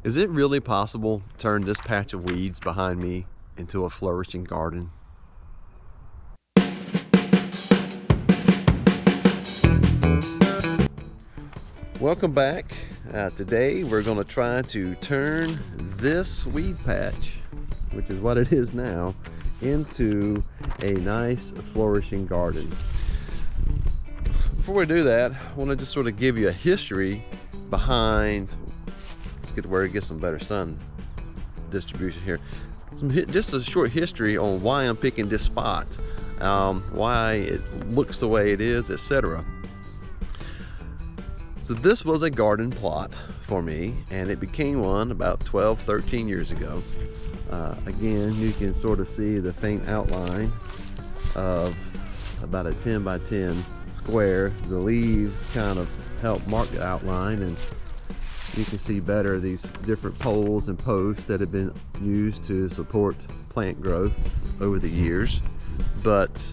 Is it really possible to turn this patch of weeds behind me into a flourishing garden? Welcome back. Today we're going to try to turn this weed patch, which is what it is now, into a nice flourishing garden. Before we do that, I want to just sort of give you a history behind, let's get to where it gets some better sun distribution here. Just a short history on why I'm picking this spot, why it looks the way it is, etc. So this was a garden plot for me, and it became one about 13 years ago. Again, you can sort of see the faint outline of about a 10 by 10 square. The leaves kind of help mark the outline, and you can see better these different poles and posts that have been used to support plant growth over the years. But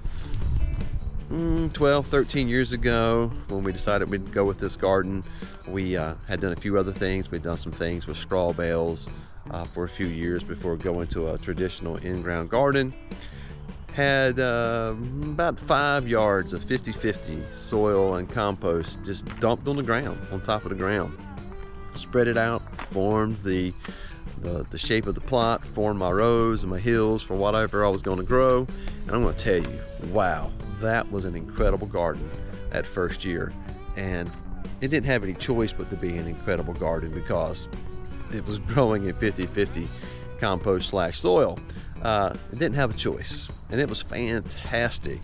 13 years ago, when we decided we'd go with this garden, we had done a few other things. We'd done some things with straw bales for a few years before going to a traditional in-ground garden. Had about 5 yards of 50-50 soil and compost just dumped on the ground, on top of the ground. Spread it out, formed the shape of the plot, formed my rows and my hills for whatever I was going to grow. And I'm going to tell you, wow, that was an incredible garden that first year. And it didn't have any choice but to be an incredible garden because it was growing in 50-50 compost / soil. It didn't have a choice, and it was fantastic.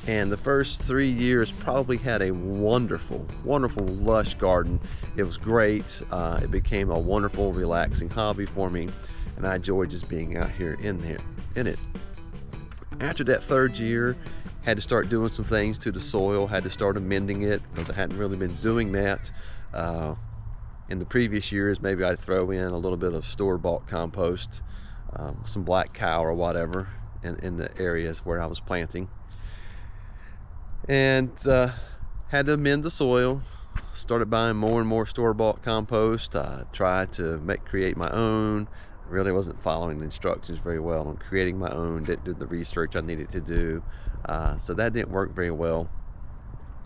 And the first 3 years probably had a wonderful, wonderful, lush garden. It was great. It became a wonderful, relaxing hobby for me, and I enjoyed just being out here in it. After that third year, had to start doing some things to the soil, had to start amending it because I hadn't really been doing that. In the previous years, maybe I'd throw in a little bit of store-bought compost, some black cow or whatever in the areas where I was planting. And had to amend the soil, started buying more and more store-bought compost. Tried to create my own. Really wasn't following the instructions very well on creating my own. Didn't do the research I needed to do, so that didn't work very well.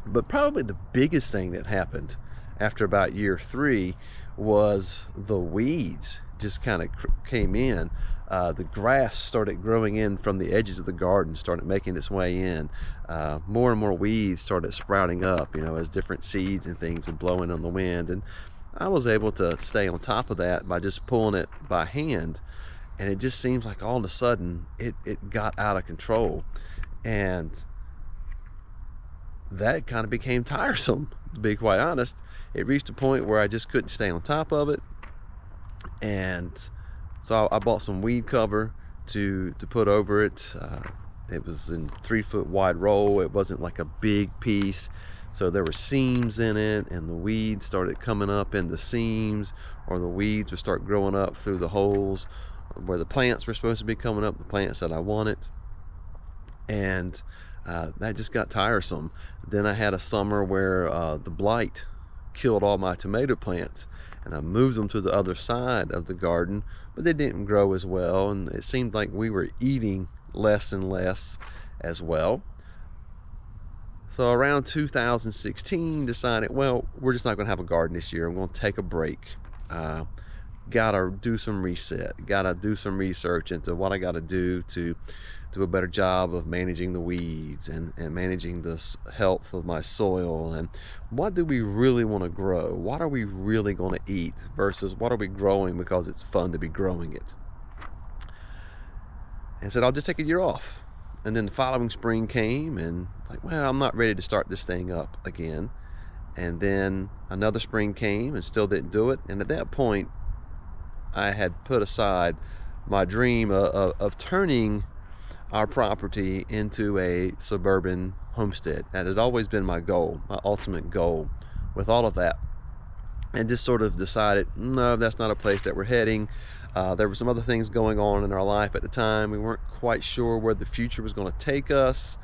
But probably the biggest thing that happened after about year 3 was the weeds just kind of came in. The grass started growing in from the edges of the garden, started making its way in. More and more weeds started sprouting up, as different seeds and things would blow in on the wind. And I was able to stay on top of that by just pulling it by hand. And it just seems like all of a sudden it got out of control. And that kind of became tiresome, to be quite honest. It reached a point where I just couldn't stay on top of it. And so I bought some weed cover to put over it. It was in 3-foot wide roll. It wasn't like a big piece. So there were seams in it, and the weeds started coming up in the seams, or the weeds would start growing up through the holes where the plants were supposed to be coming up, the plants that I wanted. And that just got tiresome. Then I had a summer where the blight killed all my tomato plants, and I moved them to the other side of the garden, but they didn't grow as well, and it seemed like we were eating less and less as well. So around 2016, decided, well, we're just not going to have a garden this year. I'm going to take a break. Gotta do some reset. Gotta do some research into what I gotta do to do a better job of managing the weeds and managing the health of my soil. And what do we really want to grow? What are we really going to eat versus what are we growing because it's fun to be growing it? And said, I'll just take a year off. And then the following spring came, and like, well, I'm not ready to start this thing up again. And then another spring came and still didn't do it. And at that point, I had put aside my dream of turning our property into a suburban homestead. That had always been my goal, my ultimate goal with all of that. And just sort of decided, no, that's not a place that we're heading. There were some other things going on in our life at the time. We weren't quite sure where the future was going to take us.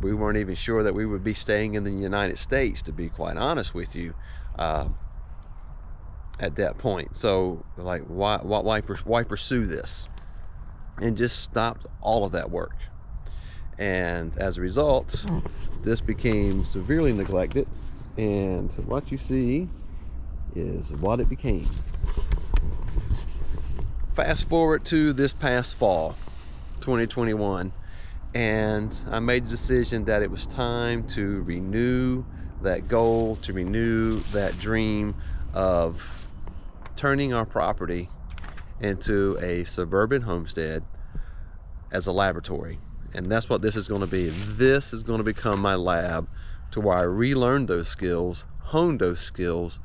We weren't even sure that we would be staying in the United States, to be quite honest with you. at that point. So like, why pursue this? And just stopped all of that work. And as a result, this became severely neglected. And what you see is what it became. Fast forward to this past fall, 2021, and I made the decision that it was time to renew that goal, to renew that dream of turning our property into a suburban homestead as a laboratory. And that's what this is going to be. This is going to become my lab, to where I relearn those skills, hone those skills,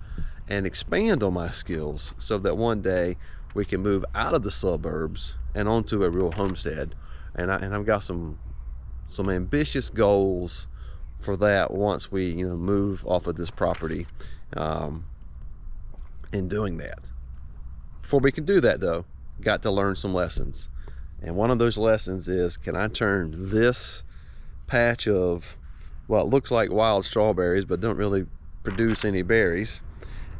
and expand on my skills, so that one day we can move out of the suburbs and onto a real homestead. And I've got some ambitious goals for that once we move off of this property, in doing that. Before we can do that though, got to learn some lessons. And one of those lessons is, can I turn this patch of what looks like wild strawberries but don't really produce any berries,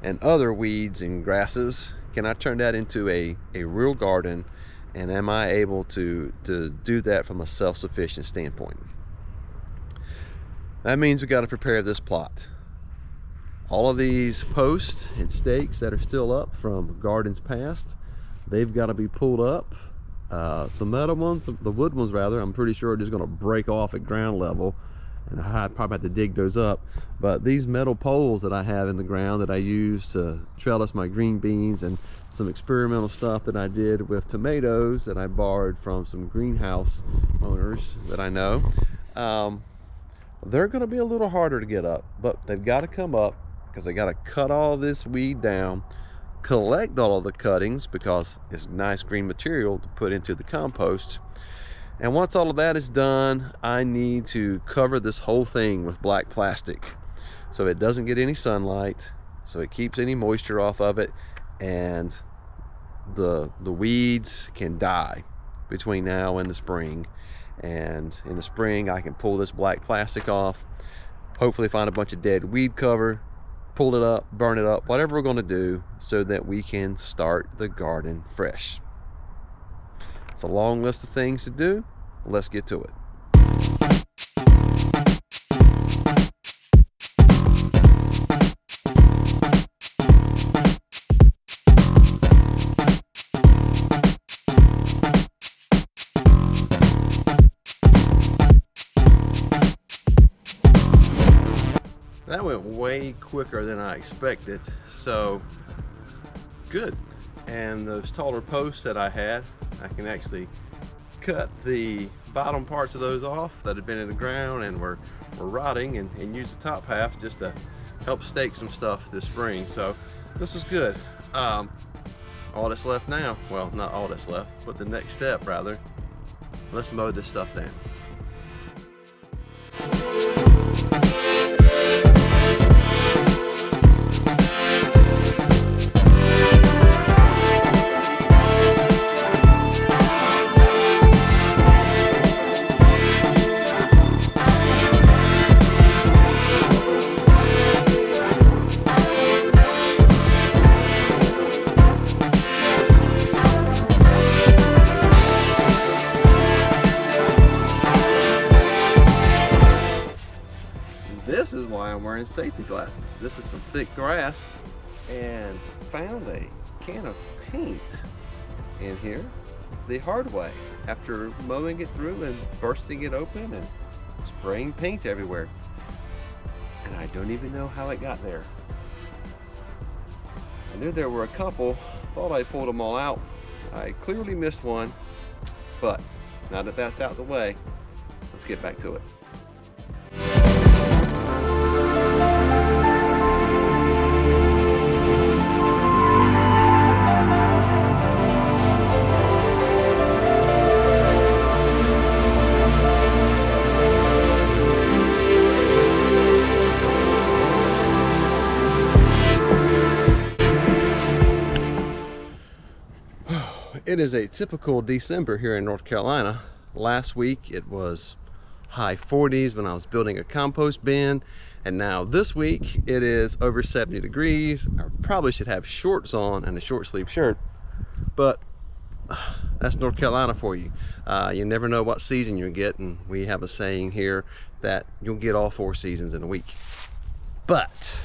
and other weeds and grasses, can I turn that into a real garden? And am I able to do that from a self-sufficient standpoint? That means we got to prepare this plot. All of these posts and stakes that are still up from gardens past, they've got to be pulled up. The metal ones, the wood ones rather, I'm pretty sure are just going to break off at ground level, and I probably have to dig those up. But these metal poles that I have in the ground that I use to trellis my green beans, and some experimental stuff that I did with tomatoes that I borrowed from some greenhouse owners that I know, they're going to be a little harder to get up, but they've got to come up, because they got to cut all this weed down, collect all of the cuttings, because it's nice green material to put into the compost. And once all of that is done, I need to cover this whole thing with black plastic so it doesn't get any sunlight, so it keeps any moisture off of it, and the weeds can die between now and the spring. And in the spring I can pull this black plastic off, hopefully find a bunch of dead weed cover, pull it up, burn it up, whatever we're going to do, so that we can start the garden fresh. It's a long list of things to do. Let's get to it. That went way quicker than I expected, so good. And those taller posts that I had, I can actually cut the bottom parts of those off that had been in the ground and were rotting, and use the top half just to help stake some stuff this spring. So this was good. All that's left now, well, not all that's left, but the next step rather, let's mow this stuff down. This is why I'm wearing safety glasses. This is some thick grass, and found a can of paint in here the hard way after mowing it through and bursting it open and spraying paint everywhere. And I don't even know how it got there. I knew there were a couple, thought I pulled them all out. I clearly missed one, but now that that's out of the way, let's get back to it. It is a typical December here in North Carolina. Last week it was high 40s when I was building a compost bin, And now this week it is over 70 degrees. I probably should have shorts on and a short sleeve shirt, but that's North Carolina for you. You never know what season you're getting. We have a saying here that you'll get all 4 seasons in a week. But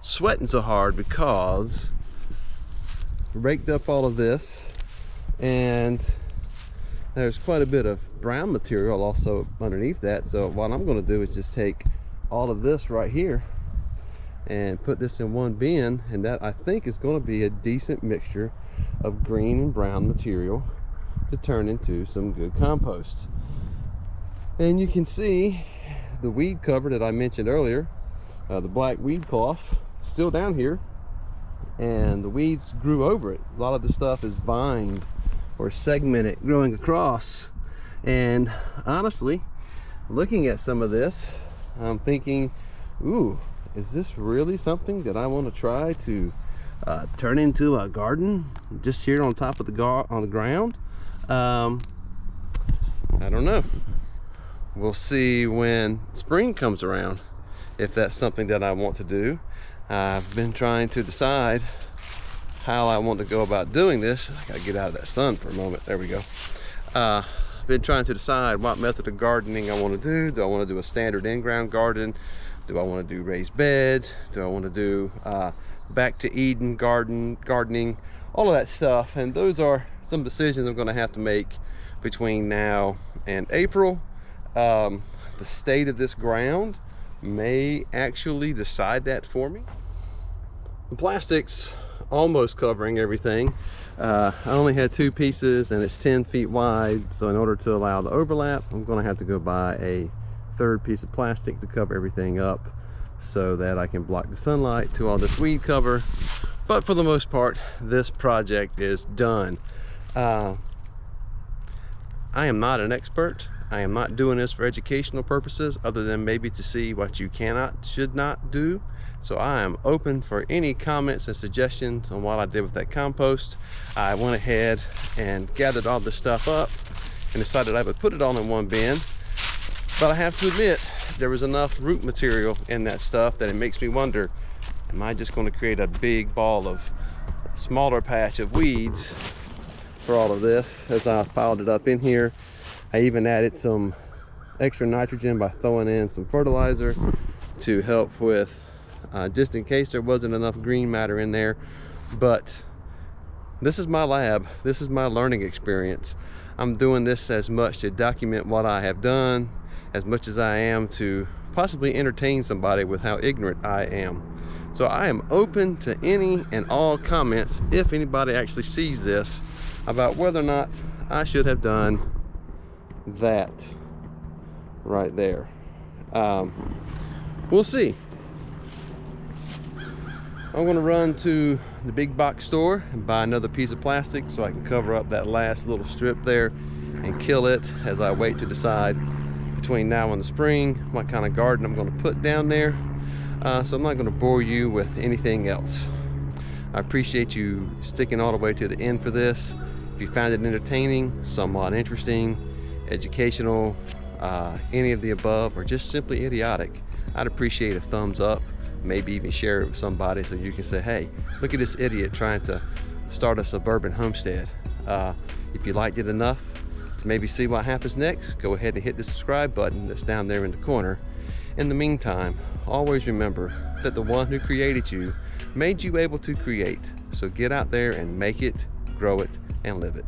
sweating so hard because I raked up all of this, and there's quite a bit of brown material also underneath that. So what I'm going to do is just take all of this right here and put this in one bin, and that I think is going to be a decent mixture of green and brown material to turn into some good compost. And you can see the weed cover that I mentioned earlier, the black weed cloth, still down here, and the weeds grew over it. A lot of the stuff is vined or segmented, growing across. And honestly, looking at some of this, I'm thinking, ooh, is this really something that I want to try to turn into a garden just here on top of the ground? I don't know. We'll see when spring comes around if that's something that I want to do. I've been trying to decide how I want to go about doing this. I gotta get out of that sun for a moment. There we go. I've been trying to decide what method of gardening I want to do. Do I want to do a standard in-ground garden? Do I want to do raised beds? Do I want to do back to Eden gardening? All of that stuff. And those are some decisions I'm going to have to make between now and April. The state of this ground may actually decide that for me. The plastic's almost covering everything. I only had 2 pieces and it's 10 feet wide, so in order to allow the overlap, I'm going to have to go buy a 3rd piece of plastic to cover everything up so that I can block the sunlight to all this weed cover. But for the most part, this project is done. I am not an expert. I am not doing this for educational purposes, other than maybe to see what you should not do. So I am open for any comments and suggestions on what I did with that compost. I went ahead and gathered all this stuff up and decided I would put it all in one bin. But I have to admit, there was enough root material in that stuff that it makes me wonder, am I just going to create a big ball of smaller patch of weeds for all of this as I piled it up in here? I even added some extra nitrogen by throwing in some fertilizer to help with just in case there wasn't enough green matter in there. But this is my lab. This is my learning experience. I'm doing this as much to document what I have done as much as I am to possibly entertain somebody with how ignorant I am. So I am open to any and all comments, if anybody actually sees this, about whether or not I should have done that right there. We'll see. I'm going to run to the big box store and buy another piece of plastic so I can cover up that last little strip there and kill it as I wait to decide between now and the spring what kind of garden I'm going to put down there. So I'm not going to bore you with anything else. I appreciate you sticking all the way to the end for this. If you found it entertaining, somewhat interesting, educational, any of the above, or just simply idiotic, I'd appreciate a thumbs up. Maybe even share it with somebody so you can say, hey, look at this idiot trying to start a suburban homestead. If you liked it enough to maybe see what happens next, go ahead and hit the subscribe button that's down there in the corner. In the meantime, always remember that the one who created you made you able to create. So get out there and make it, grow it, and live it.